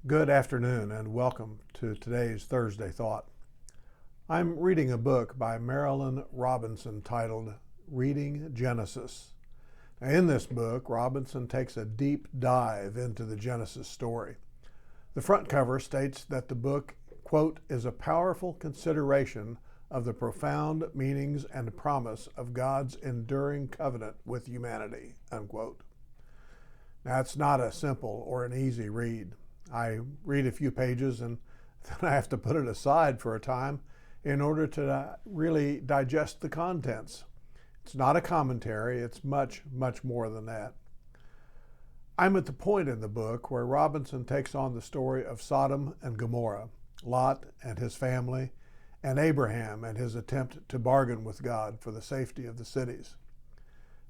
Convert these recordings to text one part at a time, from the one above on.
Good afternoon and welcome to today's Thursday Thought. I'm reading a book by Marilynne Robinson titled Reading Genesis. Now, in this book, Robinson takes a deep dive into the Genesis story. The front cover states that the book, quote, is a powerful consideration of the profound meanings and promise of God's enduring covenant with humanity, unquote. Now, it's not a simple or an easy read. I read a few pages and then I have to put it aside for a time in order to really digest the contents. It's not a commentary, it's much, much more than that. I'm at the point in the book where Robinson takes on the story of Sodom and Gomorrah, Lot and his family, and Abraham and his attempt to bargain with God for the safety of the cities.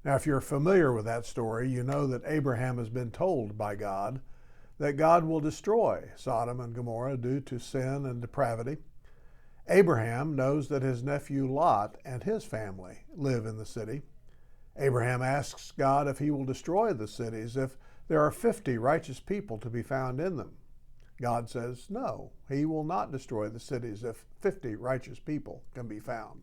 Now, if you're familiar with that story, you know that Abraham has been told by God that God will destroy Sodom and Gomorrah due to sin and depravity. Abraham knows that his nephew Lot and his family live in the city. Abraham asks God if he will destroy the cities if there are 50 righteous people to be found in them. God says no, he will not destroy the cities if 50 righteous people can be found.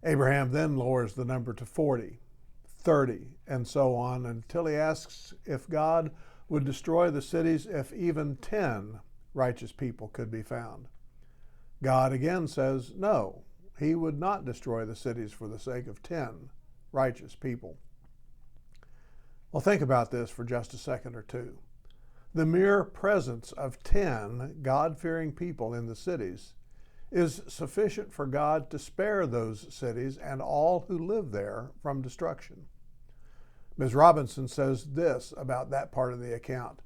Abraham then lowers the number to 40, 30, and so on until he asks if God would destroy the cities if even 10 righteous people could be found. God again says no, he would not destroy the cities for the sake of 10 righteous people. Well, think about this for just a second or two. The mere presence of 10 God-fearing people in the cities is sufficient for God to spare those cities and all who live there from destruction. Ms. Robinson says this about that part of the account.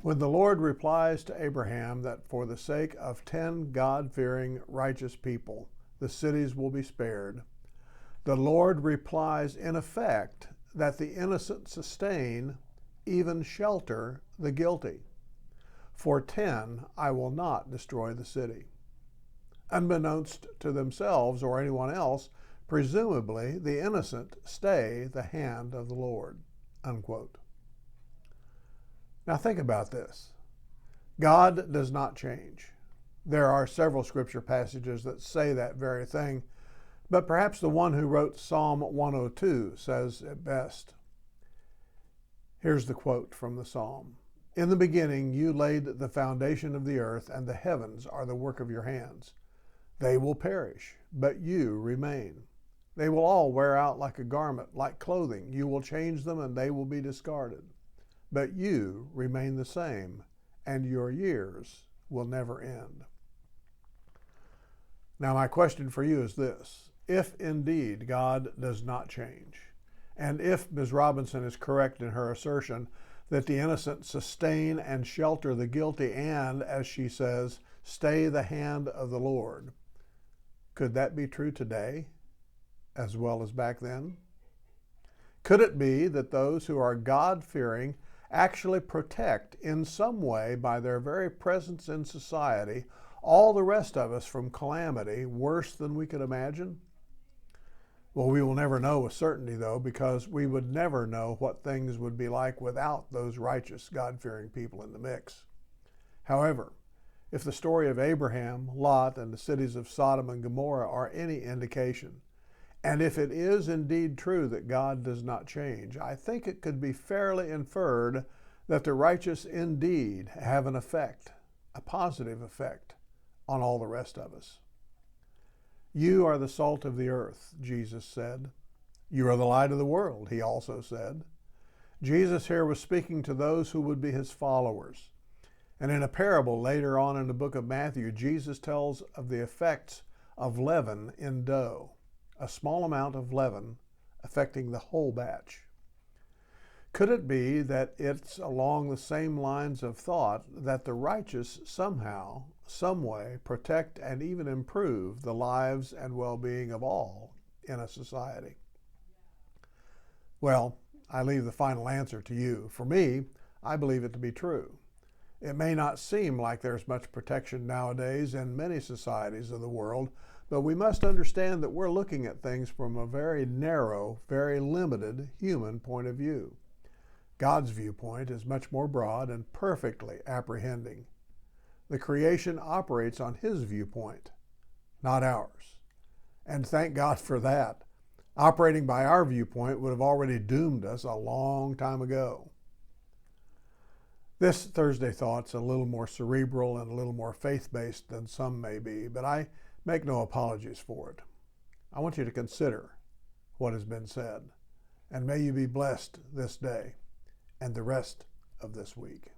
When the Lord replies to Abraham that for the sake of 10 God-fearing righteous people, the cities will be spared, the Lord replies in effect that the innocent sustain, even shelter, the guilty. For 10, I will not destroy the city. Unbeknownst to themselves or anyone else, presumably the innocent stay the hand of the Lord, unquote. Now think about this. God does not change. There are several scripture passages that say that very thing, but perhaps the one who wrote Psalm 102 says it best. Here's the quote from the Psalm. In the beginning you laid the foundation of the earth, and the heavens are the work of your hands. They will perish, but you remain. They will all wear out like a garment, like clothing. You will change them and they will be discarded. But you remain the same, and your years will never end. Now, my question for you is this. If indeed God does not change, and if Ms. Robinson is correct in her assertion that the innocent sustain and shelter the guilty and, as she says, stay the hand of the Lord, could that be true today as well as back then? Could it be that those who are God-fearing actually protect in some way by their very presence in society all the rest of us from calamity worse than we could imagine? Well, we will never know with certainty, though, because we would never know what things would be like without those righteous, God-fearing people in the mix. However, if the story of Abraham, Lot, and the cities of Sodom and Gomorrah are any indication, and if it is indeed true that God does not change, I think it could be fairly inferred that the righteous indeed have an effect, a positive effect, on all the rest of us. You are the salt of the earth, Jesus said. You are the light of the world, he also said. Jesus here was speaking to those who would be his followers. And in a parable later on in the book of Matthew, Jesus tells of the effects of leaven in dough, a small amount of leaven affecting the whole batch. Could it be that it's along the same lines of thought that the righteous somehow, some way, protect and even improve the lives and well-being of all in a society? Well, I leave the final answer to you. For me, I believe it to be true. It may not seem like there's much protection nowadays in many societies of the world, but we must understand that we're looking at things from a very narrow, very limited human point of view. God's viewpoint is much more broad and perfectly apprehending. The creation operates on His viewpoint, not ours. And thank God for that. Operating by our viewpoint would have already doomed us a long time ago. This Thursday thought's a little more cerebral and a little more faith-based than some may be, but I make no apologies for it. I want you to consider what has been said, and may you be blessed this day and the rest of this week.